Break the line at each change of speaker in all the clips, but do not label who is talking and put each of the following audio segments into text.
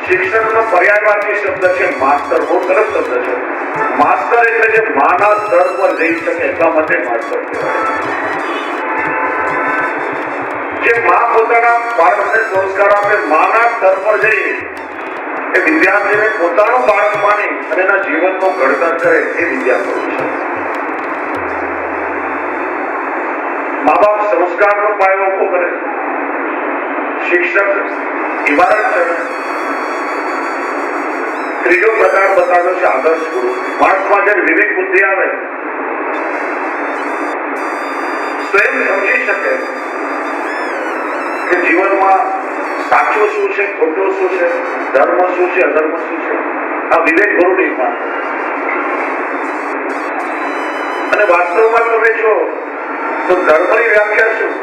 શિક્ષણનો પર્યાયવાચી શબ્દ છે માસ્ટર. બહુ સરસ શબ્દ છે. માસ્ટર એટલે જે માના સ્તર પર જઈ શકે એટલા માટે માસ્ટર કહેવાય. જે મા પોતાના બાળકને સંસ્કાર આપે, માના સ્તર પર જઈ એ વિદ્યાર્થીને પોતાનું બાળક માની અને એના જીવનનો ઘડતર કરે એ વિદ્યાર્થી છે. મા બાપ સંસ્કારનો પાયો ઉભો કરે. શિક્ષક ઇમારત છે. ત્રીજો પ્રકાર બતાવ્યો છે આદર્શ ગુરુ. માણસમાં જ્યારે વિવેક બુદ્ધિ આવે, સ્વયં સમજી શકે કે જીવનમાં સાચું શું છે, ખોટું શું છે, ધર્મ શું છે, અધર્મ શું છે, આ વિવેક ગુરુની વાત. અને વાસ્તવમાં તમે જો તો ધર્મની વ્યાખ્યા શું?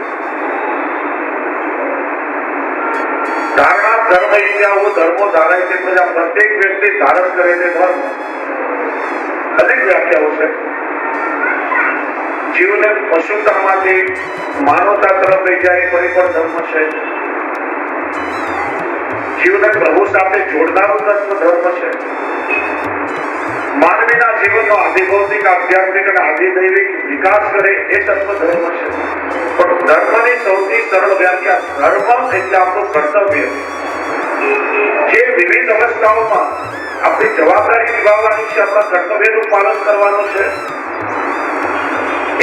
ધારણા ધર્મ ઇત્યાવો ધર્મો ધારાય છે. પ્રત્યેક વ્યક્તિ ધારણ કરે છે ધર્મ. અનેક વ્યાખ્યાઓ છે. જીવને પશુતામાંથી માનવતા તરફ લઈ જાય કોઈ પણ ધર્મ છે. જીવને પ્રભુ સાથે જોડનારું તત્વ ધર્મ છે. માનવીના જીવનનો આધિભૌતિક, આધ્યાત્મિક અને આધિદૈવિક વિકાસ કરે એ તત્વ ધર્મ છે. પણ ધર્મની સૌથી સરળ વ્યાખ્યા ધર્મ એટલે આપણું કર્તવ્ય. જે વિવિધ અવસ્થાઓમાં આપણી જવાબદારી નિભાવવાની છે, આપણા કર્તવ્યનું પાલન કરવાનું છે,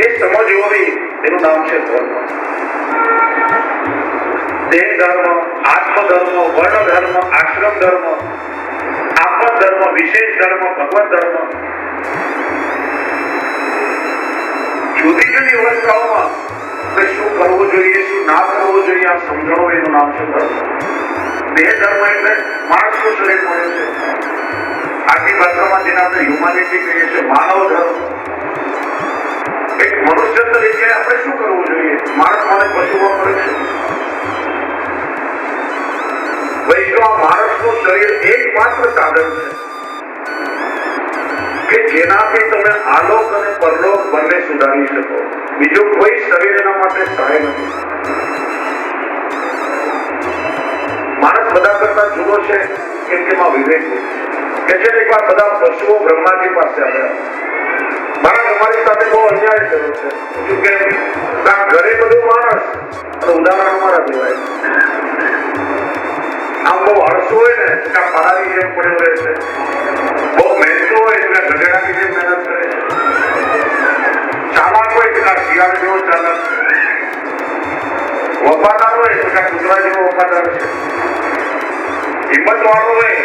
એ સમજ હોવી એનું નામ છે ધર્મ. દેહ ધર્મ, આત્મધર્મ, વર્ણ ધર્મ, આશ્રમ ધર્મ, આપદ ધર્મ, વિશેષ ધર્મ, ભગવત ધર્મ. જુદી જુદી અવસ્થાઓમાં શું કરવું જોઈએ, શું ના કરવું જોઈએ, આ સમજણો એનું નામ છે ધર્મ. દેહ ધર્મ એટલે માણસનું શરીર મળ્યું છે. આખી ભાષામાં જેને આપણે હ્યુમાનિટી કહીએ છીએ, માનવ ધર્મ. એક મનુષ્ય તરીકે આપણે શું કરવું જોઈએ? માણસ અને પશુઓ કરે છે. વૈષ્ણવ માણસનું શરીર એકમાત્ર સાધન છે કે જેનાથી તમે આલોક અને પરલોક બંને સુધારી શકો. બીજું કોઈ શરીર એના માટે સહાય નથી. માણસ બધા કરતા જુદો છે કેમ કે એમાં વિવેક કે છે. એકવાર બધા પશુઓ બ્રહ્માજી પાસે આવ્યા. મારા તમારી સાથે બહુ અન્યાય થયો છે. કે ઘરે બધું માણસ અને ઉદાહરણ મારા દેવાય. આમ બહુ આળસુ હોય ને ત્યાં પરારી જેમ પડ્યો રહે છે. બહુ મહેનતુ હોય એટલે ગધેડાની જેમ મહેનત કરે છે. ચાલાક હોય ત્યાં શિયાળ જેવો ચાલાક છે. વફાદાર હોય તો ત્યાં કૂતરા જેવો વફાદાર છે. હિંમત વાળો હોય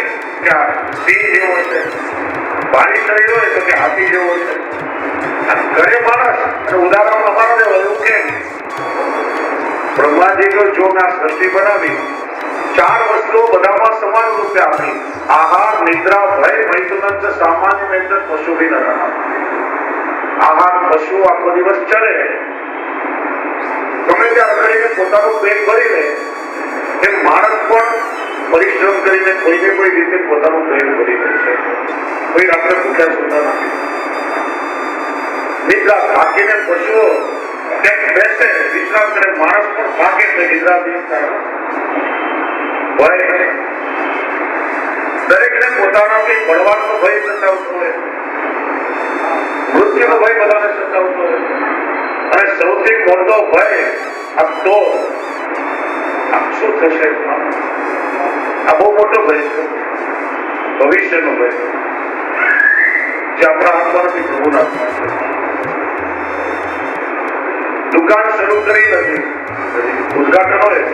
ત્યાં સિંહ જેવો છે. ભારી શરીર હોય તો ત્યાં હાથી જેવો છે. ઘરે માણસ અને ઉદાહરણ અમારા એવું કેમ? બ્રહ્માજી જો મેં સૃષ્ટિ બનાવી, ચાર વસ્તુઓ બધામાં સમાન રૂપે આપી. આહાર, નિદ્રા, ભય, મૈથુન સામાન્ય મેન્દ્ર પશુ ભી નરા. આહાર, પશુ આખો દિવસ ચરે, ગમે ત્યાં કરીને પોતાનું પેટ ભરી લે. એમ માણસ પણ પરિશ્રમ કરીને કોઈને કોઈ રીતે પોતાનું પેટ ભરી લે છે. કોઈ રાત્રે ભૂખ્યા સુતા નથી. નિદ્રા, થાકીને પશુઓ ક્યાંક બેસે, વિશ્રામ કરે. માણસ પણ થાકે તો નિદ્રાથી ભય. દરેકને પોતાનાથી બળવાનનો ભય સતાવતો હોય, મૃત્યુનો ભય બધાને સતાવતો હોય. અને સૌથી મોટો ભય આ તો શું થશે, આ બહુ મોટો ભય છે. ભવિષ્યનો ભય જે આપણા હાથમાં નથી, પ્રભુના હાથમાં છે. દુકાન શરૂ કરી નથી, ઉદઘાટન હોય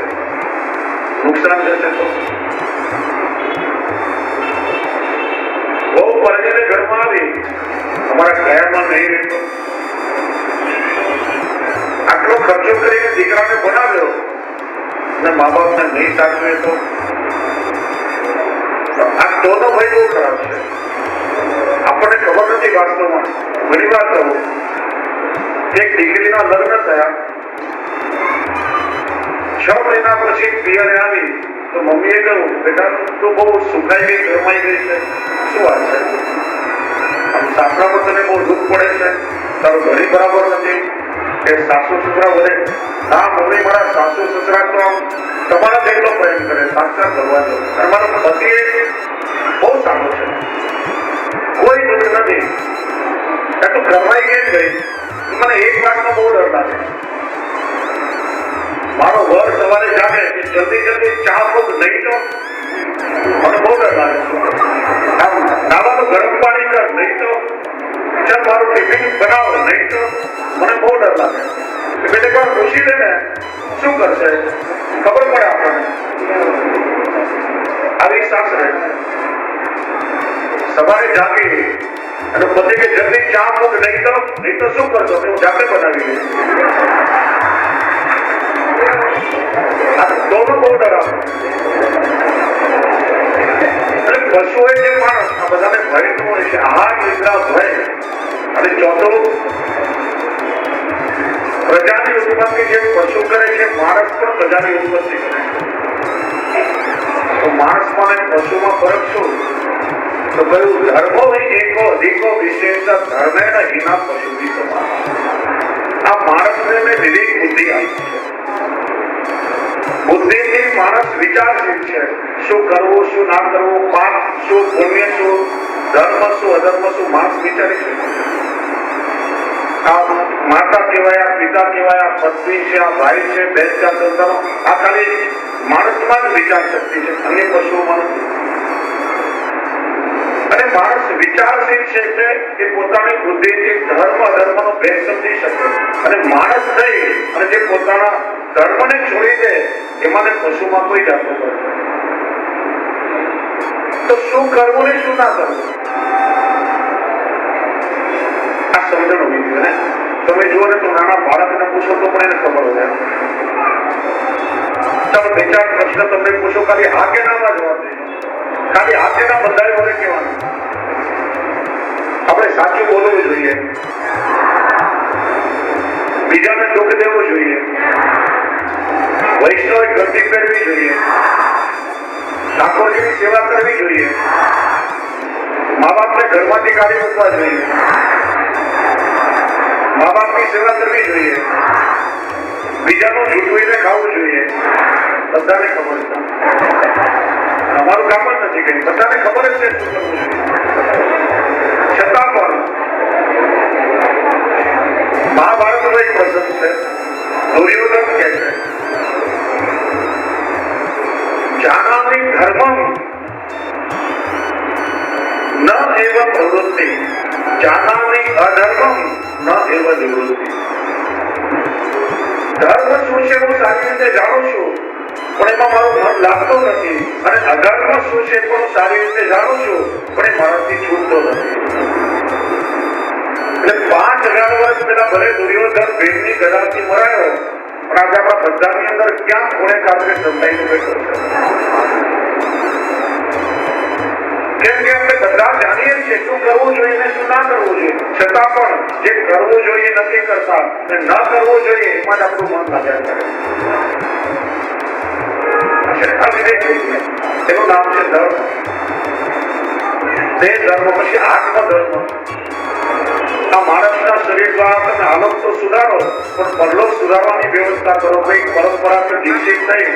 નુકસાન જશે તો. બહુ પરણીને ઘરમાં આવી, અમારા કયામાં નહીં રહેતો. આટલો ખર્ચો કરીને દીકરાને બનાવ્યો અને મા બાપને નહીં સાચવે તો આ તોનો ભય બહુ ખરાબ છે. આપણને ખબર નથી વાસ્તવમાં. ઘણી વાર કહું, એક દીકરીના લગ્ન થયા, 6 મહિના પછી પિયરે આવી તો મમ્મીએ કહ્યું, બેટા તું બહુ સુખાઈ ગઈ, ગરમાઈ ગઈ છે, શું વાત છે? આમ સાસરામાં તને બહુ દુઃખ પડે છે, તારું ઘરે બરાબર નથી, એ સાસુ સસરા વધે. હા મમ્મી, મારા સાસુ સસરા તો આમ તમારા જેટલો પ્રેમ કરે સાક્ષાત ભગવાન. અને મારો પતિ બહુ સારો છે, કોઈ દુઃખ નથી. એ તો ઘરવાઈ ગઈ ગઈ. મને એક વાતનો બહુ ડર લાગે. મારો વર સવારે જાગે જલ્દી જલ્દી ચા મૂક નહીં તો મને બહુ ડર લાગે. નાવાનું ગરમ પાણી કર નહીં તો ચાલ મારું ટિફિન બનાવો નહીં તો મને બહુ ડર લાગે. એટલે પણ પૂછી લે ને શું કરશે ખબર પડે આપણને. આવી સાસરે સવારે જાગી અને પતિ કે જલ્દી ચા મૂક નહીં તો શું કરશો? હું જાતે બનાવી દઈશ. દોનો બહુ ડરાવે. અને પશુઓ જે માણસ આ બધાને ભય તો હોય છે. આહાર નિદ્રા ભય. અને ચોથો પ્રજાની ઉત્પત્તિ જે પશુ કરે છે માણસ પણ પ્રજાની ઉત્પત્તિ કરે છે. તો માણસમાં અને પશુમાં ફરક શું? તો કહ્યું ધર્મો એકો અધિકો વિશેષ ધર્મેણ હીના પશુની સમાન. આ માણસને મેં વિવેક બુદ્ધિ આપી છે. બુદ્ધિથી માણસ વિચારશીલ છે. શું કરવું શું ના કરવું, પાપ શું પુણ્ય શું, ધર્મ શું અધર્મ શું, માણસ વિચારી શકે. આ માતા કહેવાય, આ પિતા કહેવાય, આ પત્ની છે, આ ભાઈ છે, બેન ચાર સંતાનો, આ ખાલી માણસમાં જ વિચાર શક્તિ છે, અન્ય પશુઓમાં નથી. અને માણસ વિચારશીલ છે એટલે એ પોતાની બુદ્ધિથી ધર્મ અધર્મનો ભેદ સમજી શકે. અને માણસ થઈ અને જે પોતાના ધર્મને છોડી દે એમાં પશુમાં કોઈ જાતો કરે. તો શું કરવું ને શું ના કરવું આ સમજણ હોવી જોઈએ. તમે જુઓ ને તો નાના બાળકને પૂછો તો પણ એને ખબર હોય. ચાલો બે ચાર પ્રશ્ન તમને પૂછો, ખાલી હા કે નામાં જવાબ દે. ખાલી હા કે ના બધાય વડે કહેવાનું. આપણે સાચું બોલવું જોઈએ, બીજાને દુઃખ દેવું જોઈએ, વૈષ્ણવ ગતિ કરવી જોઈએ, ઠાકોરજીની સેવા કરવી જોઈએ, મા બાપને ઘરમાંથી કાઢી મૂકવા જોઈએ, મા બાપની સેવા કરવી જોઈએ, બીજાનું જૂઠવીને ખાવું જોઈએ. બધાને ખબર છે. અમારું કામ જ નથી કઈ, બધાને ખબર જ છે શું કરવું જોઈએ. છતાં પણ મહાભારતનો એક પ્રસંગ છે. દુર્યોધન કહે છે જાનામિ ધર્મમ ન એવ પ્રવૃત્તિ, જાનામિ અધર્મમ ન એવ નિવૃત્તિ. ધર્મ શું છે હું સારી રીતે જાણું છું પણ એમાં મારું મન લાગતું નથી. અને અધર્મ શું છે પણ હું સારી રીતે જાણું છું પણ એ મારાથી છૂટતો નથી. એટલે 5000 વર્ષ પહેલા ભલે દુર્યોધન ભીમની ગદાથી મરાયો પણ આજે આપણા બધાની અંદર ક્યાં ખૂણે ખાતરે સંતાઈને બેઠો છે. કેમ કે આપણે બધા જાણીએ છીએ શું કરવું જોઈએ ને શું ના કરવું જોઈએ. છતાં પણ જે કરવું જોઈએ નથી કરતા અને ન કરવું જોઈએ એમાં જ આપણું મન લાગ્યા કરે. એનું નામ છે ધર્મ. તે ધર્મ પછી આત્મધર્મ. આ માણસના શરીર દ્વારા તમે હાલત તો સુધારો પણ પરલોક સુધારવાની વ્યવસ્થા કરો. કઈક પરંપરાથી દીક્ષિત થઈ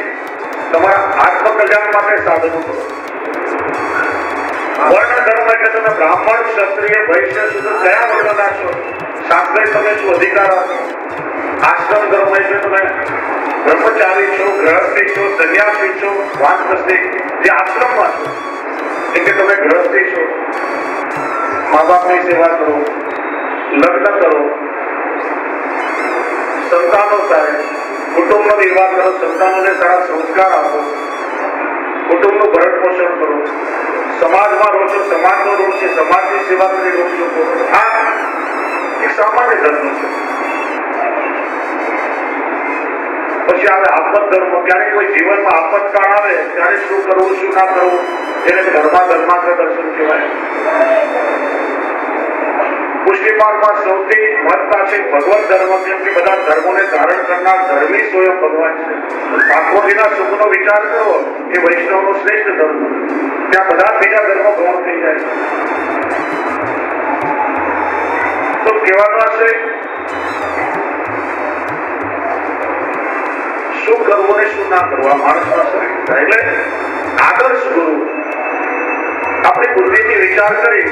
તમારા આત્મકલ્યાણ માટે સાધનો કરો. વર્ણ ધર્મ એટલે તમે બ્રાહ્મણ ક્ષત્રિય વૈશ્ય શુદ્ર કયા વર્ણના છો, શાસ્ત્રે તમે શું અધિકાર આપો. આશ્રમ ધર્મ એટલે તમે બ્રહ્મચારી છો, ગૃહસ્થી છો, સન્યાસી છો, વાનપ્રસ્થી જે આશ્રમમાં છો એટલે તમે ગૃહસ્થી છો. મા બાપની સેવા કરો, લગ્ન કરો, સંતાનો થાય, કુટુંબનો નિર્વાહ કરો, સંતાનોને સારા સંસ્કાર આપો, કુટુંબનું ભરણ પોષણ કરો, સમાજમાં રહો છો, સમાજનો રોગ છે, સમાજની સેવા કરી રોગ શકો. આ એક સામાન્ય ધર્મ છે. પછી આવે આત્મધર્મ. ક્યારેક કોઈ જીવનમાં આપતકાળ આવે ત્યારે શું કરવું શું ના કરવું એને ધર્માગ્ર દર્શન કહેવાય. પુષ્ટિમાર્ગમાં સૌથી મહત્તા છે ભગવત ધર્મ. કેમ કે બધા ધર્મોને ધારણ કરનાર ધર્મી સ્વયં ભગવાન છે. ઠાકોરજીના સુખનો વિચાર કરો એ વૈષ્ણવનો શ્રેષ્ઠ ધર્મ. ત્યાં બધા બીજા ધર્મો ગૌણ થઈ જાય છે. તો કહેવાનું હશે શું શું કરવું ને શું ના કરવું આ માણસના શરીર. એટલે આદર્શ ગુરુ આપણી બુદ્ધિથી વિચાર કરી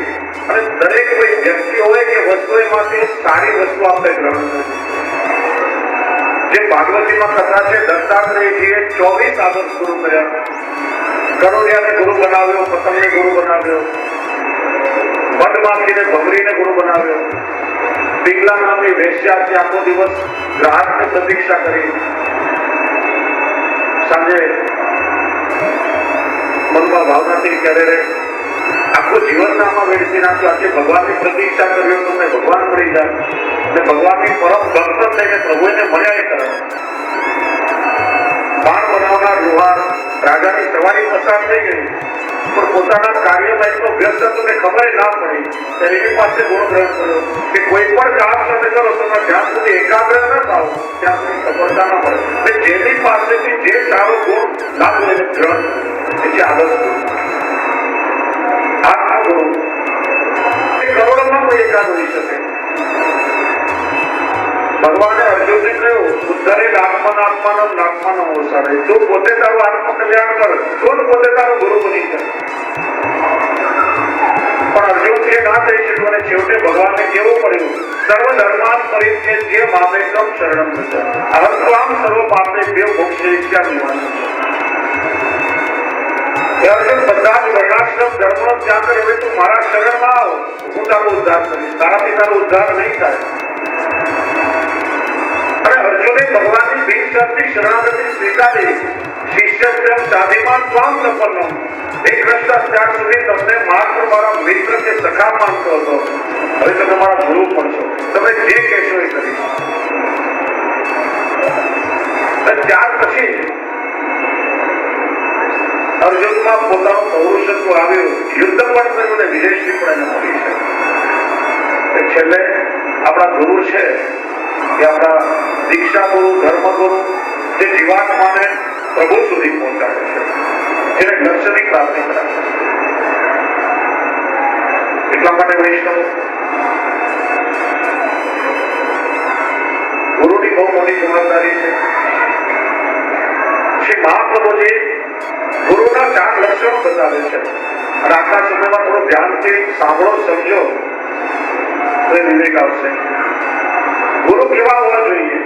અને દરેક કોઈ વ્યક્તિ હોય કે વસ્તુ એમાંથી સારી વસ્તુ આપણે ગ્રહણ કરીએ. જે ભાગવતીમાં કથા છે, દત્તાત્રેયજીએ 24 આદર્શ ગુરુ કર્યા. કરોડિયાને ગુરુ બનાવ્યો, પતંગને ગુરુ બનાવ્યો, મધમાખીને ભમરીને ગુરુ બનાવ્યો, પિંગલા નામની વેશ્યા જે આખો દિવસ ગ્રાહકની પ્રતીક્ષા કરી, સાંજે મનમાં ભાવનાથી ક્યારે રે આખું જીવન આમાં વેડફી નાખ્યો. આજે ભગવાનની પ્રતીક્ષા કર્યો તમને ભગવાન મળી જાય અને ભગવાનની પરમ ભક્ત થઈને પ્રભુને મળ્યા. એ તરફ બાણ બનાવનાર લુહાર રાજાની સવારી પસાર થઈ ગઈ પણ પોતાના કાર્યમાં એટલો વ્યસ્ત હતો કે ખબર ના પડી. એની પાસે ગુણ ગ્રહણ કર્યો કે કોઈ પણ કામ તમે કરો તમે જ્યાં સુધી એકાગ્ર ન થાવ ત્યાં સુધી સફળતા ના મળે. જેની પાસેથી જે સારો ગુણ લાભ લઈને ગ્રહણ એ છે આદર્શ ગુરુ. આ ગુરુ એ કરોડોમાં કોઈ એકાદ હોઈ શકે. ભગવાને અર્જુનને કહ્યું ઉદ્ધરે આત્માનો ઓસાડે. તું પોતે તારું આત્મકલ્યાણ કર તો પોતે તારું ગુરુ બની જાય. પણ અર્જુન એ ના થઈ શક્યું અને છેવટે ભગવાનને કેવું પડ્યું સર્વ ધર્માન પરિત્યજ્ય જે મામેકમ શરણમ વ્રજ અહંત્વામ સર્વ પાપેભ્યો મોક્ષયિષ્યામિ મા. અર્જુન બધા જ વર્ણાશ્રમ ધર્મનો ત્યાગ કરે. હવે તું મારા શરણમાં આવ, હું તારો ઉદ્ધાર કરીશ. તારાથી તારો ઉદ્ધાર નહીં થાય. અને અર્જુને ભગવાનની બિનશરતી શરણાગતિ સ્વીકારી. શિષ્યસ્યમ સાધિમાન ત્વામ પ્રપન્નમ. હે કૃષ્ણ, અત્યાર સુધી તમને માત્ર મારા મિત્ર કે સખા માનતો હતો, હવે તમે મારા ગુરુ પણ છો. તમે જે કહેશો એ કરીશ. ત્યાર પછી અર્જુનમાં પોતાનું પૌરુષત્વ આવ્યું. યુદ્ધ પણ કર્યું અને વિજયશ્રી પણ એને મળી છે. છેલ્લે આપણા ગુરુ છે એ આપણા દીક્ષા ગુરુ, ધર્મ ગુરુ, જે જીવાત્માને પ્રભુ સુધી પહોંચાડે છે, જેને દર્શનની પ્રાપ્તિ કરાવે છે. એટલા માટે વૈષ્ણવ ગુરુની બહુ મોટી જવાબદારી છે. શ્રી મહાપ્રભુજી ગુરુના 4 લક્ષણો બતાવે છે અને આટલા સમયમાં થોડું ધ્યાનથી સાંભળો, સમજો તો એ વિવેક આવશે. ગુરુ કેવા હોવા જોઈએ?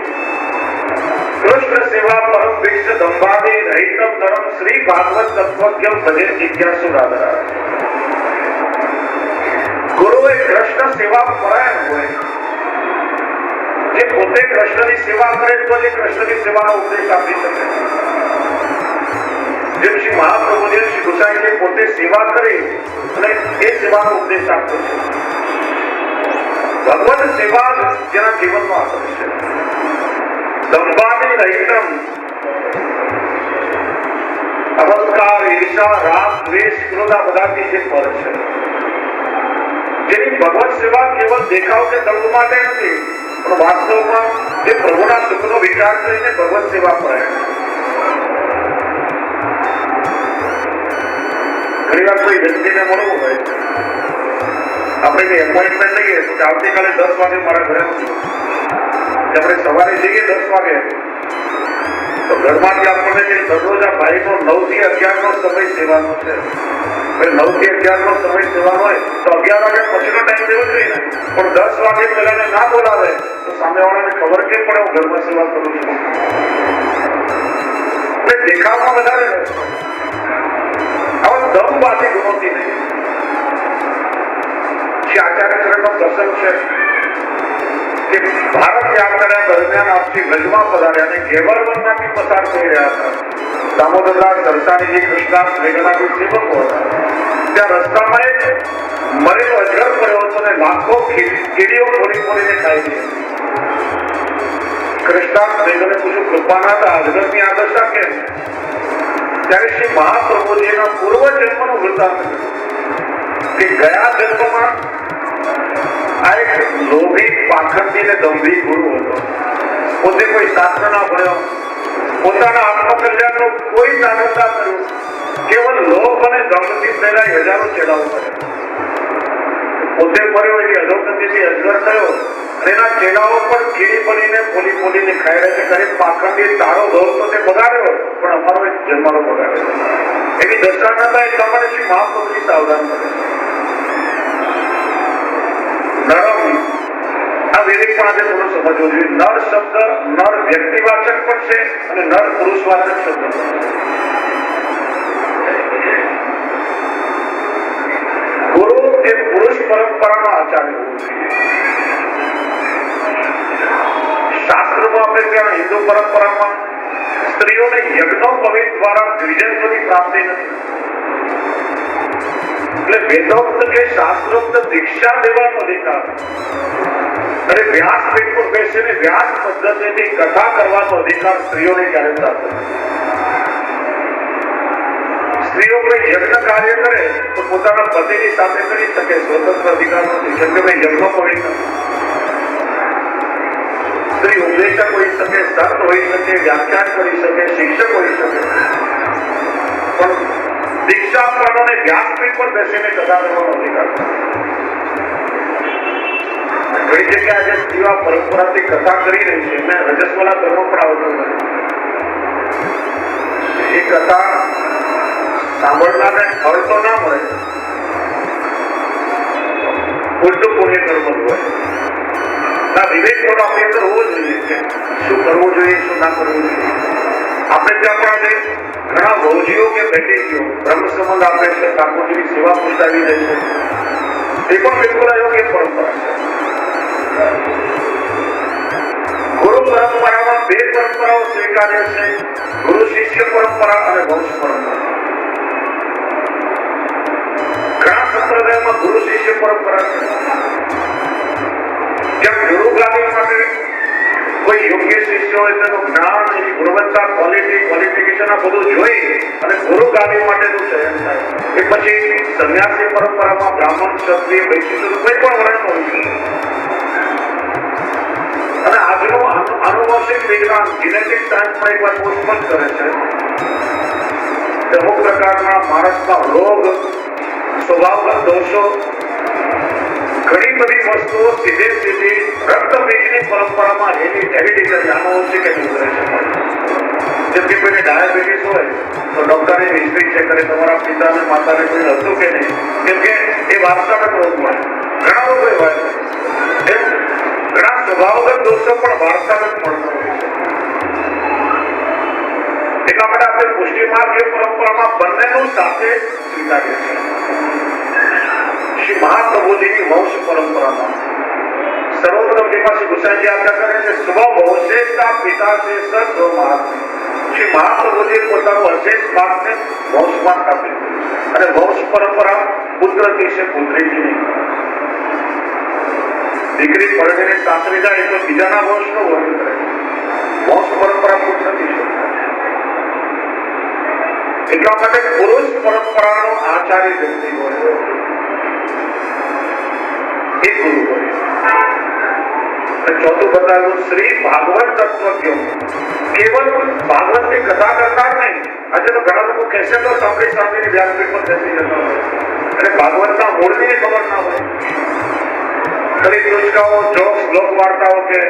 કૃષ્ણ સેવા પરમ વિક્ષ દંભાદિ રહિતમ નરમ શ્રી ભાગવત તત્વજ્ઞમ ભજે જિજ્ઞાસુ રાધરા. ગુરુ એ કૃષ્ણ સેવા પરાયણ હોય, જે પોતે કૃષ્ણની સેવા કરે તો જ કૃષ્ણની સેવાનો ઉપદેશ આપી શકે. જેમ શ્રી મહાપ્રભુજી શ્રી ગુસાઈજી પોતે સેવા કરી અને એ સેવાનો ઉપદેશ આપ્યો છે. ભગવત સેવા જેના જીવનનો આદર્શ છે. દંભાની રહિતમ, અહંકાર, ઈર્ષા, રાગ, દ્વેષ, ક્રોધ આ બધાથી જે પર છે. જેની ભગવત સેવા કેવળ દેખાવ કે દંભ માટે નથી, પણ વાસ્તવમાં જે પ્રભુના સુખનો વિચાર કરીને ભગવત સેવા કરે. ઘણી વાર કોઈ વ્યક્તિને મળવું હોય, આપણે એપોઇન્ટમેન્ટ લઈએ તો આવતીકાલે 10 વાગે મારા ઘરે નથી. આપણે સવારે જઈએ 10 વાગે તો ઘરમાંથી આપણને જે દરરોજ આ ભાઈનો 9 થી 11 નો સમય સેવાનો છે. 9 થી 11 નો સમય સેવાનો હોય તો 11 વાગ્યા પછીનો ટાઈમ દેવો જોઈએ. પણ 10 વાગે પહેલાને ના બોલાવે તો સામેવાળાને ખબર કેમ પડે હું ઘરમાં સેવા કરું છું. એટલે દેખાવમાં વધારે આવા દમવાદી ગુણોથી નહીં. શ્રી આચાર્ય ચરણનો પ્રસંગ છે કે ભારત યાત્રા દરમિયાન આપસી ગજમાં પધાર્યા અને ઘેવરવનમાંથી પસાર થઈ રહ્યા હતા. દામોદરદાસ સરસાણીજી કૃષ્ણદાસ મેઘનાથી સેવકો હતા. ત્યાં રસ્તામાં એક મરેલો અજગર પડ્યો હતો અને લાખો કીડીઓ ખોલીને ખાઈ ગઈ. કૃષ્ણદાસ મેઘને પૂછ્યું કૃપાનાથ અજગરની આ દશા કેમ? ત્યારે શ્રી મહાપ્રભુજીના પૂર્વ જન્મનું વૃત્તાંત કે ગયા જન્મમાં આ એક લોભી, પાખંડી ને દંભી ગુરુ હતો. પોતે કોઈ શાસ્ત્ર ના ભણ્યો, પોતાના આત્મકલ્યાણનો કોઈ સાધન ના કર્યું, કેવલ લોભ અને દંભથી થયેલા હજારો ચેડાઓ કર્યા. પોતે મર્યો એની અધોગતિથી અજગર થયો એના ચેલાઓ પણ કીડી બનીને પોલી પોલીને ખાઈ રહ્યા છે. ખરેખર પાખંડી તારો દોર તો તે બગાડ્યો, પણ અમારો એક જન્મારો બગાડ્યો. એની દશા ન થાય એટલા માટે શ્રી મહાપ્રભુજી સાવધાન કરે છે. નરમ, આ વિવેક પણ આજે થોડો સમજવો જોઈએ. નર શબ્દ નર વ્યક્તિવાચક પણ છે અને નર પુરુષવાચક શબ્દ પણ છે. ગુરુ એ પુરુષ પરંપરાનો આચાર્ય હોવો જોઈએ. શાસ્ત્રમાં આપણે ત્યાં હિન્દુ પરંપરામાં સ્ત્રીઓને યજ્ઞોપવિત દ્વારા દ્વિજત્વની પ્રાપ્તિ નથી. એટલે વેદોક્ત કે શાસ્ત્રોક્ત દીક્ષા દેવાનો અધિકાર અને વ્યાસપીઠ પર બેસીને વ્યાસ પદ્ધતિથી કથા કરવાનો અધિકાર સ્ત્રીઓને ક્યારે પ્રાપ્ત નથી. સ્ત્રીઓ કોઈ યજ્ઞ કાર્ય કરે તો પોતાના પતિની સાથે કરી શકે, સ્વતંત્ર અધિકાર નથી. કેમ કે યજ્ઞોપવિત નથી. સ્ત્રી ઉપદેશક હોઈ શકે, સંત હોઈ શકે, વ્યાખ્યાન કરી શકે, શિક્ષક હોઈ શકે, પણ દીક્ષા આપવાનો અને વ્યાસપીઠ પર બેસીને કથા કરવાનો અધિકાર ઘણી જગ્યાએ આજે સ્ત્રીઓ પરંપરાથી કથા કરી રહી છે. એમને રજસ્વલા ધર્મ પણ આવતો નથી. એ કથા સાંભળનારને ફળ તો ના મળે, ઉલટું પુણ્ય કર્મ હોય. વિવેક થોડો આપણી અંદર હોવો જોઈએ કે શું કરવું જોઈએ, શું ના કરવું જોઈએ. આપણે ત્યાં પણ આજે ઘણા ભોજીઓ કે બેટીજીઓ બ્રહ્મ સંબંધ આપે છે, ઠાકોરજીની સેવા પૂછાવી દે છે. એ પણ બિલકુલ અયોગ્ય પરંપરા છે. ગુરુ પરંપરામાં બે પરંપરાઓ સ્વીકાર્ય છે: ગુરુ શિષ્ય પરંપરા અને વંશ પરંપરા. ઘણા સંપ્રદાયોમાં ગુરુ શિષ્ય પરંપરા છે. ગુરુગાદી માટે કોઈ યોગ્ય શિષ્ય હોય તેનું જ્ઞાન, એની ગુણવત્તા, ક્વોલિફિકેશન આ બધું જોઈ અને ગુરુગાદી માટેનું ચયન થાય. એ પછી સંન્યાસી પરંપરામાં બ્રાહ્મણ, ક્ષત્રિય, વૈશ્ય કોઈ પણ વર્ણ હોઈ શકે. અને આજનું આનુવંશિક વિજ્ઞાન જીનેટિક સાયન્સ પણ એક વાર પોસ્ટપોન કરે છે કે અમુક પ્રકારના માણસના રોગ, સ્વભાવના દોષો, ઘણી બધી વસ્તુઓ સીધે સીધી રક્તબીજની પરંપરામાં હેરિડિટરી આનુવંશિક એની ઉતરે છે. જેમ કે કોઈને ડાયાબિટીસ હોય તો ડોક્ટરની હિસ્ટ્રી ચેક કરે તમારા પિતાને માતાને કોઈ હતું કે નહીં, કેમ કે એ વારસાગત રોગ હોય. ઘણા લોકો એવા છે. ઘણા સ્વભાવગત દોષો પણ વારસાગત મળતા હોય છે. એટલા માટે આપણે પુષ્ટિ માર્ગીય પરંપરામાં બંનેનું સાથે સ્વીકારીએ છીએ. શ્રી મહાપ્રભુજીની વંશ પરંપરામાં સર્વોત્તમ શ્રી ગુસાઈજી આજ્ઞા કરે છે, સ્વવંશેષતા પિતા છે સર્વ માર્ગ. શ્રી મહાપ્રભુજી પોતાનું અશેષ માર્ગને વંશમાં સ્થાપિત કર્યું અને વંશ પરંપરા પુત્રથી છે, પુત્રીથી નહીં. દીકરી પરણીને સાસરી જાય તો બીજાના વંશનો વર્ણન કરે. વંશ પરંપરા પુત્રથી છે. એટલા માટે પુરુષ પરંપરાનો આચાર્ય વ્યક્તિ હોય એ ગુરુ હોય. ચોથું બતાવ્યું શ્રી ભાગવત તત્વજ્ઞ. કેવલ ભાગવતની કથા કરનાર નહીં. આજે તો ઘણા લોકો કેસેટો સાંભળીને વ્યાસપીઠ પર બેસી જતા હોય અને ભાગવતના મૂળની ખબર ના હોય. ખાલી ટૂચકાઓ, જોક્સ, લોક વાર્તાઓ કે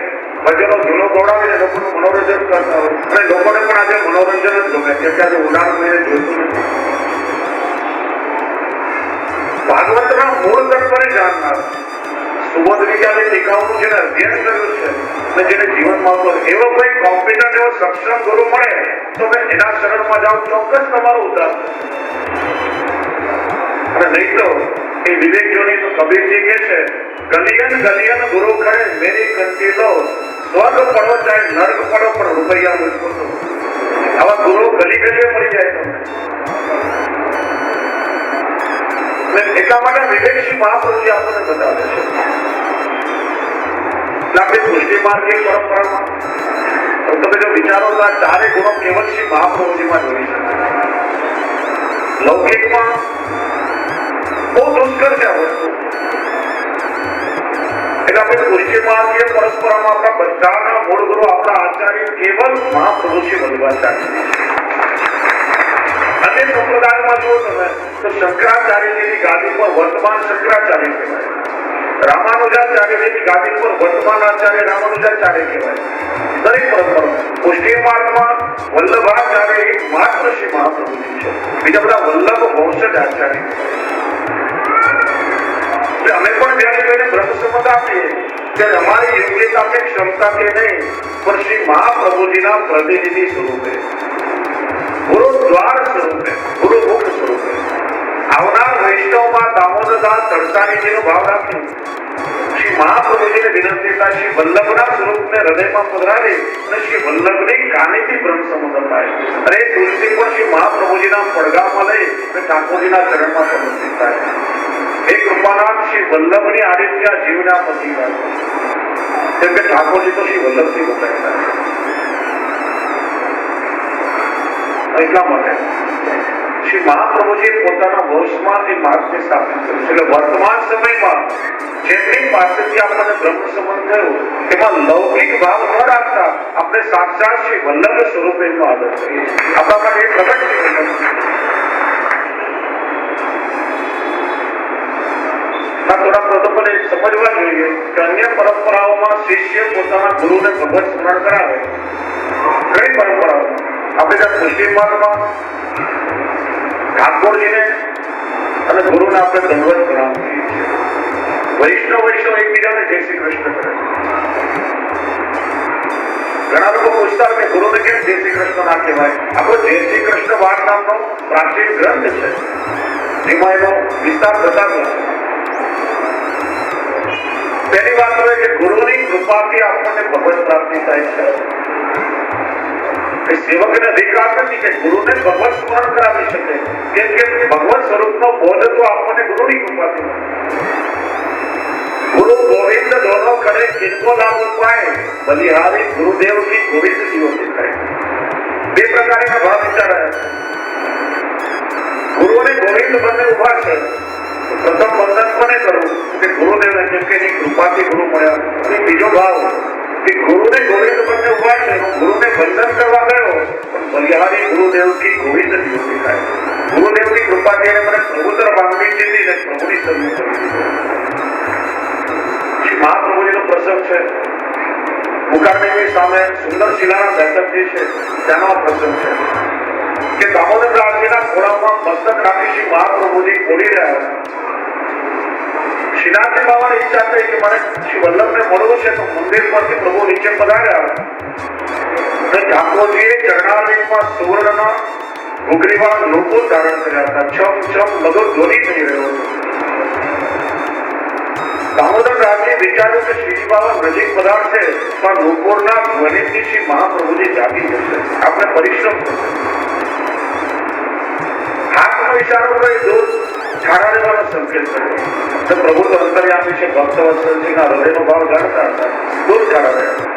ભજનો ધૂલો દોડાવીને લોકોનું મનોરંજન કરતા હોય. અને લોકોને પણ આજે મનોરંજન જ ગમે, કેમ કે આજે ઉદાહરણ જોઈને જોઈતું નથી. ભાગવતના મૂળ તત્વને જાણનાર, સુબોધની ટીકાઓનું જેને અધ્યયન કર્યું છે અને જેને જીવનમાં એવો કોઈ કોમ્પિટન્ટ એવો સક્ષમ ગુરુ મળે તો એના શરણમાં જાઓ, ચોક્કસ તમારો ઉદ્ધાર થશે. અને નહીં તો એ વિવેક જોની તો કબીરજી કહે છે, ગલિયન ગલિયન ગુરુ ખડે મેરી કંઠી લો, સ્વર્ગ પડો ચાહે નર્ક પડો પણ રૂપૈયા મુજકો તો. આવા ગુરુ ગલી ગલીએ મળી જાય તમને. એટલા માટે વિવેકશ્રી મહાપ્રભુજી આપણને બતાવે છે. આપણી પુષ્ટિ માર્ગીય પરંપરામાં તમે જો વિચારો તો આ ચારે ગુણો કેવલ શ્રી મહાપ્રભુજીમાં જોઈ શકે. લૌકિકમાં બહુ દુષ્કર છે આ વસ્તુ. એટલે આપણે પુષ્ટિ માર્ગીય પરંપરામાં આપણા બધાના મૂળ ગુરુ, આપણા આચાર્ય કેવલ મહાપ્રભુશ્રી વલ્લભાચાર્ય. અન્ય સંપ્રદાયમાં જુઓ તમે તો શંકરાચાર્યજીની ગાદી પર વર્તમાન શંકરાચાર્ય કહેવાય. રામાનુજાચાર્યની ગાદી પર વર્તમાન આચાર્ય રામાનુજાચાર્ય કહેવાય. દરેક પરંપરા પુષ્ટિ માર્ગમાં વલ્લભાચાર્ય એકમાત્ર શ્રી મહાપ્રભુજી છે. બીજા બધા વલ્લભ વંશજ આચાર્ય. અમે પણ જયારે કોઈને બ્રહ્મ સંબંધ આપીએ ત્યારે અમારી યોગ્યતા કે ક્ષમતા કે નહીં, પણ શ્રી મહાપ્રભુજીના પ્રતિનિધિ સ્વરૂપે, ગુરુ દ્વાર સ્વરૂપે, ગુરુ મુખ સ્વરૂપે આવનાર વૈષ્ણવમાં દામોદરદાસ તડસાણીજીનો ભાવ રાખી શ્રી મહાપ્રભુજીને વિનંતી થાય શ્રી વલ્લભના સ્વરૂપને હૃદયમાં પધરાવી અને શ્રી વલ્લભની કાનીથી બ્રહ્મ સંબંધ અપાય. અરે તુલસી પણ શ્રી મહાપ્રભુજીના પડગામાં લઈ અને ઠાકોરજીના ચરણમાં સમર્પિત થાય. એ કૃપાનાથ શ્રી વલ્લભની આડેથી આ જીવના પતિ કેમ કે ઠાકોરજી તો શ્રી વલ્લભથી બતાવેલા છે. એટલા માટે શ્રી મહાપ્રભુજી પોતાના વંશમાં એ માર્ગને સ્થાપિત કર્યું છે. એટલે વર્તમાન સમયમાં જેમની પાસેથી આપણને બ્રહ્મ સંબંધ થયો એમાં લૌકિક ભાવ ન રાખતા આપણે સાક્ષાત શ્રી વલ્લભ સ્વરૂપે એમનો આદર કરીએ છીએ. આપણા માટે એક પ્રગટ છે. થોડા પ્રદોપને સમજવા જોઈએ કે અન્ય પરંપરાઓમાં શિષ્ય પોતાના ગુરુને ભગવત સ્મરણ કરાવે. ઘણી પરંપરાઓમાં આપણે ત્યાં મુસ્લિમ મતમાં ઠાકોરજીને અને ગુરુને આપણે દંડવત કરાવીએ છીએ. વૈષ્ણવ એકબીજાને જય શ્રી કૃષ્ણ કરે. ઘણા લોકો પૂછતા કે ગુરુને કેમ જય શ્રી કૃષ્ણ ના કહેવાય? આપણો જય શ્રી કૃષ્ણ વાડ નામનો પ્રાચીન ગ્રંથ છે જેમાં એનો વિસ્તાર થતા છે. પહેલી વાત હવે કે ગુરુની કૃપાથી આપણને ભગવત પ્રાપ્તિ થાય છે. સેવકને અધિકાર નથી કે ગુરુને ભગવત સ્મરણ કરાવી શકે, કેમ કે ભગવત સ્વરૂપનો બોધ તો આપણને ગુરુની કૃપાથી મળે. ગુરુ ગોવિંદ દોનો કરે કિनको નામ ઉપાય બલિહારી ગુરુદેવ કી ગોવિંદ જીવો દેખાય. બે પ્રકારના ભાવ વિચારાયા છે. ગુરુ અને ગોવિંદ બંને ઉભા છે. પ્રથમ વંદન કોને કરવું કે ગુરુદેવને, કેમ કે એની કૃપાથી ગુરુ મળ્યા. અને બીજો ભાવ કે ગુરુને ગોવિંદ બંને ઉભા છે. હું ગુરુને વંદન કરવા ગયો પણ બલિહારી ગુરુદેવ કી ગોવિંદ જીવો દેખાય. ગુરુદેવની કૃપાથી એને મને પ્રભુ તરફ આંગળી ચીંધી ને પ્રભુની સન્મુખ કરી દીધો. શ્રી મહાપ્રભુજીનો પ્રસંગ છે. મુકારદેવની સામે સુંદર શિલાના દર્શકજી છે તેનો પ્રસંગ છે કે દામોદરદાસજીના ખોળામાં મસ્તક રાખી શ્રી મહાપ્રભુજી ખોલી રહ્યા. શ્રીનાથજી બાવાની ઈચ્છા થઈ કે મારે શ્રી વલ્લભને મળવું છે, તો મંદિર પરથી પ્રભુ નીચે પધાર્યા અને ઠાકોરજીએ ચરણારવિંદમાં સુવર્ણના ઘૂઘરીવાળા નુપુર ધારણ કર્યા હતા. છમ છમ મધુર ધ્વનિ થઈ રહ્યો હતો. દામોદરદાસજી વિચાર્યું કે શ્રીજી બાબા નજીક પધારશે તો આ નુપુરના ધ્વનિથી શ્રી મહાપ્રભુજી જાગી જશે, આપણે પરિશ્રમ થશે. હાથનો ઇશારો કરી દૂર ઠારા લેવાનો સંકેત કર્યો. તો પ્રભુ તો અંતર્યામી છે, ભક્તવત્સલજીના હૃદયનો ભાવ જાણતા હતા. દૂર ઠારા રહ્યા.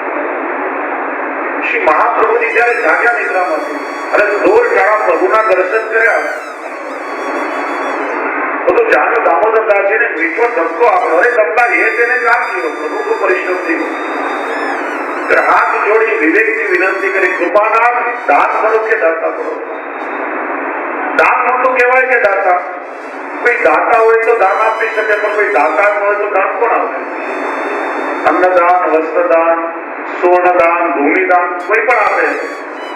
શ્રી મહાપ્રભુજી જયારે જાગ્યા નિદ્રામાંથી અને દૂર ઠારા પ્રભુના દર્શન કર્યા તો જાણ્યો દામોદરદાસજીને મીઠો ધક્કો આપ્યો. અરે ધક્કા એ તેને રાખી પ્રભુ કો પરિશ્રમ થયો. હાથ જોડી વિવેકથી વિનંતી કરી, કૃપાનાથ દાન કરો કે દાતા કરો. દાન નહોતું કહેવાય કે દાતા. કોઈ દાતા હોય તો દાન આપી શકે, પણ કોઈ દાતા હોય તો દાન કોણ આપે? અન્નદાન, વસ્ત્રદાન, સુવર્ણદાન, ભૂમિદાન કોઈ પણ આપે,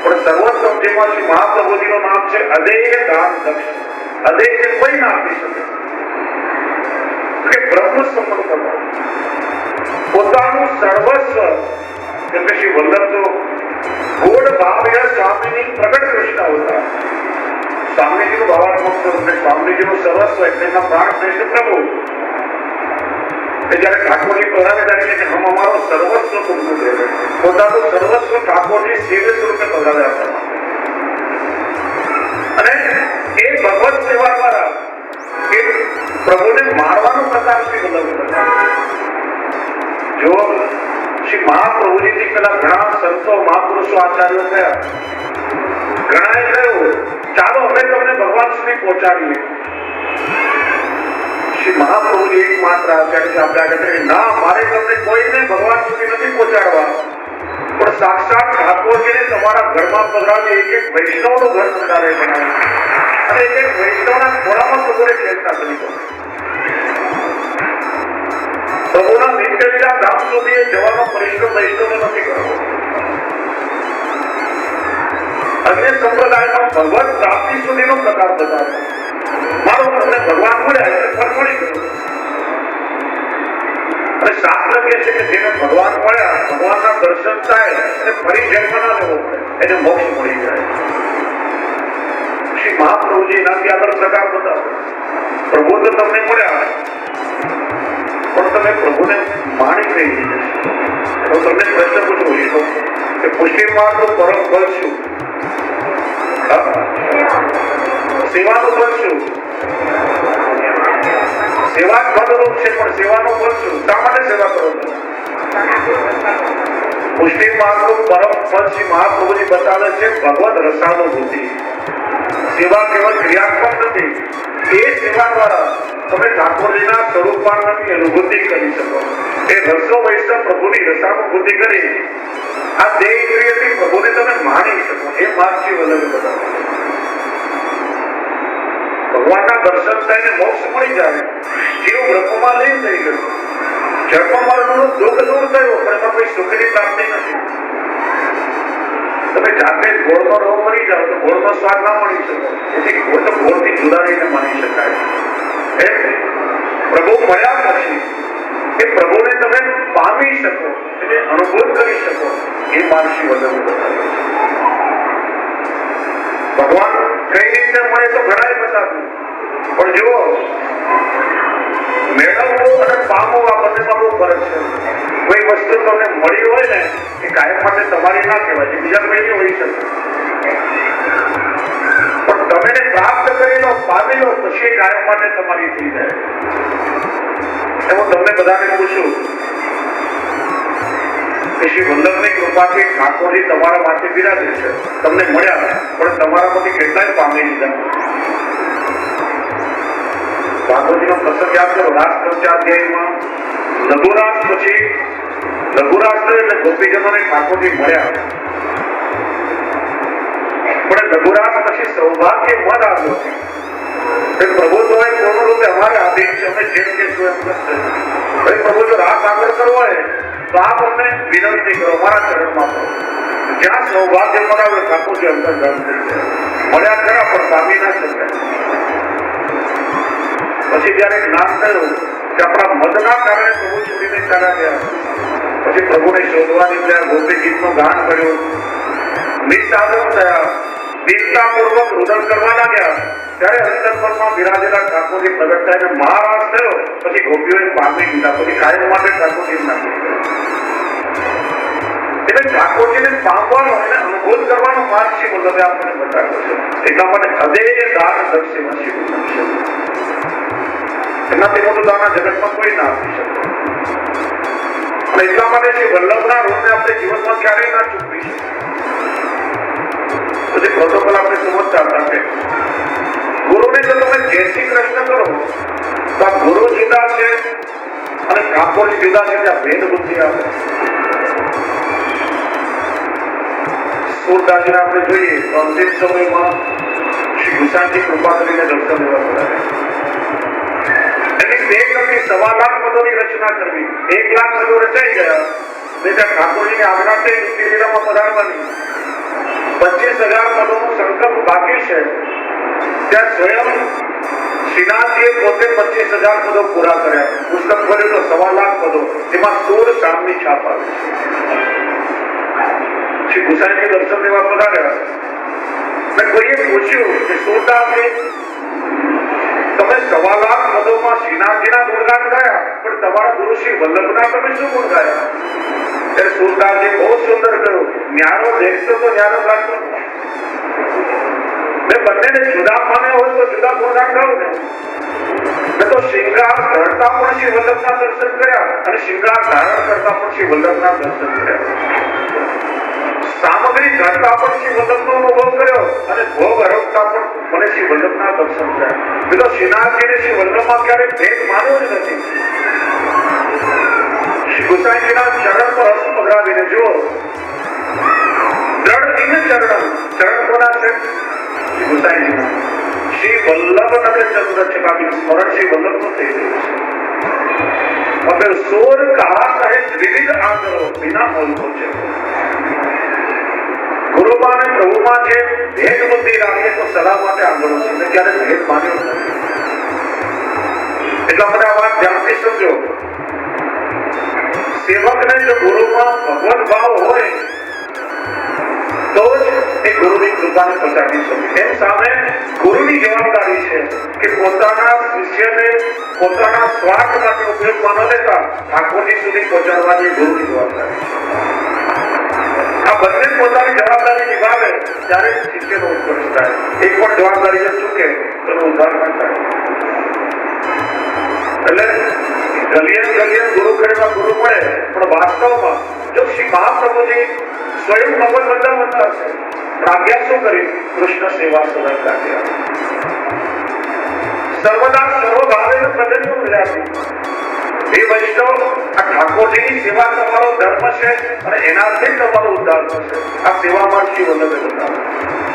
પણ સર્વોત્તમ જેમાં શ્રી મહાપ્રભુજીનું નામ છે અદેય દાન દક્ષ. અદેય કોઈ ના આપી શકે. કે બ્રહ્મ સંબંધ કરવો, પોતાનું સર્વસ્વ. કેમ કે શ્રી વલ્લભ તો ગોળ ભાવ્ય સ્વામીની પ્રગટ કૃષ્ણ અવતાર. સ્વામીજીનું ભાવાત્મક સ્વરૂપ, સ્વામીજીનું સર્વસ્વ એટલે એના પ્રાણ શ્રેષ્ઠ પ્રભુ. જયારે ઠાકોરજી પધારે ત્યારે કે હમ અમારો સર્વસ્વ તુમકો દે રહે. પોતાનું સર્વસ્વ ઠાકોરજી સેવે સ્વરૂપે પધાર્યા હતા. અને એ ભગવત સેવા દ્વારા એ પ્રભુને મારવાનો પ્રકાર શ્રી વલ્લભે બતાવ્યો. જો શ્રી મહાપ્રભુજીથી પેલા ઘણા સંતો મહાપુરુષો આચાર્યો થયા. ઘણાએ કહ્યું ચાલો હવે તમને ભગવાન સુધી પહોંચાડીએ. શ્રી મહાપ્રભુજી એકમાત્ર આચાર્ય છે. આપણે આગળ કહીએ ના, મારે તમને કોઈને ભગવાન સુધી નથી પહોંચાડવા, પણ સાક્ષાત ઠાકોરજીને તમારા ઘરમાં પધરાવી એક એક વૈષ્ણવનું ઘર પધારે બનાવે અને એક એક વૈષ્ણવના ખોળામાં પ્રભુને ખેલતા કરી દો. પ્રભુના નિત્ય લીલા ધામ સુધી જવાનો પરિશ્રમ વૈષ્ણવ નથી કરવો. અન્ય સંપ્રદાયમાં ભગવત પ્રાપ્તિ સુધીનો પ્રકાર બતાવે. મારો તમને ભગવાન મળ્યા એટલે ફળ મળી ગયો. અને શાસ્ત્ર કહે છે કે જેને ભગવાન મળ્યા, ભગવાનના દર્શન થાય અને ફરી જન્મ ના લેવો પડે, એને મોક્ષ મળી જાય. શ્રી મહાપ્રભુજી એનાથી આગળ પ્રકાર બતાવે. પ્રભુ તો તમને મળ્યા, પણ તમે પ્રભુને માણી કઈ રીતે? તો તમને પ્રશ્ન પૂછવો કે પુષ્ટિ માર્ગનું પરમ ફળ શું? સેવાનું ફળ શું? સેવા જ ફળરૂપ છે, પણ સેવાનું ફળ શું? શા માટે સેવા કરો છો? પુષ્ટિ માર્ગનું પરમ ફળ શ્રી મહાપ્રભુજી બતાવે છે ભગવદ રસાનુભૂતિ. સેવા કેવળ ક્રિયાત્મક નથી. એ સેવા દ્વારા તમે ઠાકોરજીના સ્વરૂપની અનુભૂતિ કરી શકો. એ રસો વૈષ્ણવ પ્રભુની રસાનુભૂતિ કરી આ દેહ ઇન્દ્રિયથી પ્રભુને તમે માણી શકો. એ માર્ગ શ્રી વલ્લભે બતાવે. ભગવાનના દર્શન થઈને મોક્ષ મળી જાય. જીવ બ્રહ્મમાં લીન થઈ ગયો. જન્મ મરણનું દુઃખ દૂર થયું, પણ એમાં કોઈ સુખની પ્રાપ્તિ નથી. તમે જાતે ગોળનો રવો મરી જાઓ તો ગોળનો સ્વાદ ના મળી શકો. તેથી ગોળ તો ગોળથી જુદા રહીને માની શકાય. એમ પ્રભુ મળ્યા પછી એ પ્રભુને તમે પામી શકો, એને અનુભવ કરી શકો. એ માર્ગ શ્રી વલ્લભે બતાવ્યો છે. ભગવાન કઈ રીતે મળે તો ઘણા બતાવ્યું, પણ જુઓ મેળવવું અને પામવું આ બંનેમાં બહુ ફરક છે. કોઈ વસ્તુ તમને મળી હોય ને એ કાયમ માટે તમારી ના કહેવાય, બીજા કોઈની હોઈ શકે. પણ તમે પ્રાપ્ત કરી લો, પામી લો, પછી કાયમ માટે તમારી થઈ જાય. હું તમને બધાને પૂછું કે શ્રી વલ્લભની કૃપાથી ઠાકોરજી તમારા માટે બિરાજે છે. તમને મળ્યા, પણ તમારામાંથી કેટલાય પામી લીધા. ઠાકોરજીનો પ્રસંગ યાદ કરો. રાસ પંચાધ્યાયમાં લઘુરાસ પછી લઘુરાસ એટલે ગોપીજનોને ઠાકોરજી મળ્યા, પણ લઘુરાસ પછી સૌભાગ્ય મત આવ્યો છે. પ્રભુ તો પૂર્ણ રૂપે અમારે આધીન છે. અમે જેમ કે શું એમ કરશે. પ્રભુ જો રાસ આગળ કરવો હોય તો આપ અમને વિનંતી કરો, મારા ચરણમાં કરો. જ્યાં સૌભાગ્ય મનાવે ઠાકોરજી અંતર્ધાન થઈ જાય. મળ્યા ખરા, પણ પામી ના શકાય. પછી જયારે જ્ઞાન થયું કે આપણા મતના કારણે પ્રભુ છોડીને ચાલ્યા ગયા, પછી પ્રભુને શોધવા નીકળ્યા, ગોપી ગીતનું ગાન કર્યું, નિસ્સાધન થયા, દીનતાપૂર્વક રુદન કરવા લાગ્યા. ત્યારે અંતરમાં બિરાજેલા ઠાકોરજી પ્રગટ થઈને મહારાજ થયો. પછી ગોપીઓએ પામી લીધા. પછી કાયમ માટે ઠાકોરજી નાખી ગયા. એટલે ઠાકોરજીને પામવાનો અને અનુભવ કરવાનો માર્ગ શ્રી વલ્લભે આપણને બતાવ્યો છે. એટલા માટે અદેય દાન દક્ષિણા શ્રી વલ્લભ છે. એનાથી મોટું દાન જગતમાં કોઈ ના આપી શકે. અને એટલા માટે શ્રી વલ્લભના ઋણને આપણે જીવનમાં ક્યારેય ના ચૂકવી શકીએ. પછી પ્રોટોકોલ આપણે સમજતા હતા કે ગુરુને જો તમે જય શ્રી કૃષ્ણ કરો તો આ ગુરુ જુદા છે અને ઠાકોરજી જુદા છે. ત્યાં ભેદ બુદ્ધિ આવે. સુરદાસજીને આપણે જોઈએ તો અંતિમ સમયમાં શ્રી ગુસાઈજી કૃપા કરીને દર્શન લેવા બોલાવે. સવા લાખ પદોની રચના કરવી. 1 લાખ પદો રચાઈ ગયા. ઠાકોરજીની આજ્ઞા છે લીલામાં પધારવાની. 25,000 પદોનો સંકલ્પ બાકી છે. ત્યાં સ્વયં શ્રીનાથજીએ પોતે 25,000 પદો પૂરા કર્યા. પુસ્તક ભર્યું તો 1.25 લાખ પદો. જેમાં 16 શામની છાપ આવી છે. શ્રી ગુસાઈજી દર્શન લેવા પધાર્યા. મેં કોઈએ પૂછ્યું કે સુરદાસજી તમે 1.25 લાખ પદોમાં શ્રીનાથજીના ગુણગાન ગાયા, પણ તમારા ગુરુ શ્રી વલ્લભના તમે શું ગુણ ગાયા? ત્યારે સુરદાસજી બહુ સુંદર કહ્યું, ન્યારો દેખતો તો ન્યારો ગાતો. મેં બંનેને જુદા માને હોય તો જુદા ગુણગાન ગાઉં ને. મેં તો શૃંગાર ધરતા પણ શ્રી વલ્લભના દર્શન કર્યા અને શૃંગાર ધારણ કરતા પણ શ્રી વલ્લભના દર્શન કર્યા. સામગ્રી ધરતા પણ શ્રી વલ્લભનો અનુભવ કર્યો અને ભોગ અરવતા પણ મને શ્રી વલ્લભના દર્શન થયા. પેલો શ્રીનાથજીને શ્રી વલ્લભમાં ક્યારેય ભેદ માન્યો જ નથી. શ્રી ગુસાઈજીના ચરણ પર હસ્ત પધરાવીને જુઓ. દ્રઢ દિન ચરણ કોના છે? શ્રી ગુસાઈજીના. શ્રી વલ્લભ નગર ચંદ્ર છે. બાકી સ્મરણ શ્રી વલ્લભનું થઈ રહ્યું છે. હવે સોર કહા કહે વિવિધ આંગળો વિના મોલ પહોંચે. ગુરુમાં અને પ્રભુમાં જે ભેદ બુદ્ધિ રાખે તો સલાહ માટે આંગળો છે. મેં ક્યારે ભેદ માન્યો નથી. એટલા માટે આ વાત ધ્યાનથી સમજો. સેવકને જો ગુરુમાં ભગવત ભાવ હોય તો જ એ ગુરુની કૃપાને પહોંચાડી શકે. એમ સામે ગુરુની જવાબદારી છે કે પોતાના શિષ્યને પોતાના સ્વાર્થ માટે ઉપયોગમાં ન લેતા ઠાકોરજી સુધી પહોંચાડવાની ગુરુની જવાબદારી છે. આ બંને પોતાની જવાબદારી નિભાવે ત્યારે શિષ્યનો ઉત્કર્ષ થાય. એક પણ જવાબદારી જો ચૂકે તો ઉદ્ધાર ન થાય. એટલે ગલિયન ગુરુ કરેલા ગુરુ મળે, પણ વાસ્તવમાં જો શ્રી મહાપ્રભુજી સ્વયં ભગવત બનતા છે, આજ્ઞા શું કરી? કૃષ્ણ સેવા સદા કાર્ય સર્વદા સર્વભાવે પ્રજન્યો વિરાજી. એ વૈષ્ણવ આ ઠાકોરજીની સેવા તમારો ધર્મ છે અને એનાથી તમારો ઉદ્ધાર થશે. આ સેવામાં શ્રી વલ્લભે બતાવ્યું.